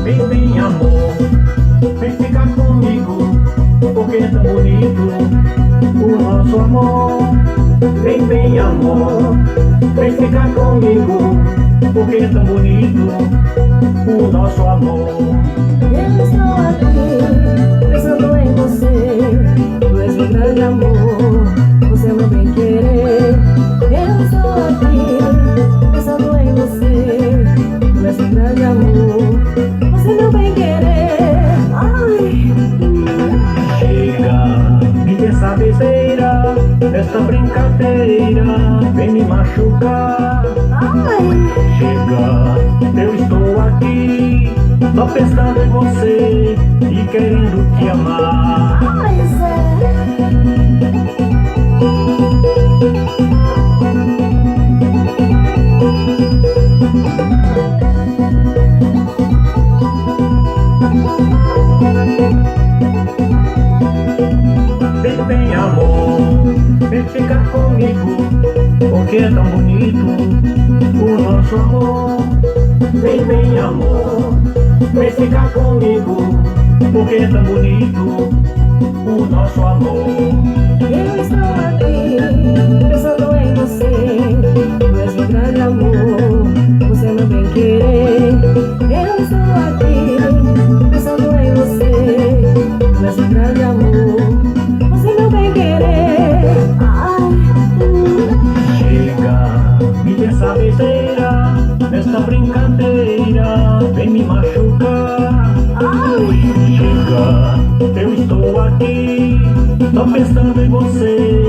Vem, vem amor, vem ficar comigo, porque é tão bonito o nosso amor. Vem, vem amor, vem ficar comigo, porque é tão bonito o nosso amor. Eu estou aqui, pensando em você. Tu és meu grande amor, você é meu bem querer. Eu estou aqui, pensando em você. Tu és meu grande amor, você é meu bem querer. Ai. Chega de dessa besteira, dessa brincadeira, vem me machucar. Ai. Chega, eu estou aqui, só pensando em você e querendo te amar. Ai, Zé. Vem, vem amor, vem ficar comigo, porque é tão bonito o nosso amor. Vem, vem amor, vem ficar comigo, porque é tão bonito o nosso amor. Eu estou aqui, pensando em você. Tu és meu grande amor, você é meu bem querer. Eu estou aqui, pensando em você. Tu és meu grande amor, você é meu bem querer. Ai. Chega de dessa besteira, dessa brincadeira, vem me machucar. Ai. Chega, eu estou aqui, só pensando em você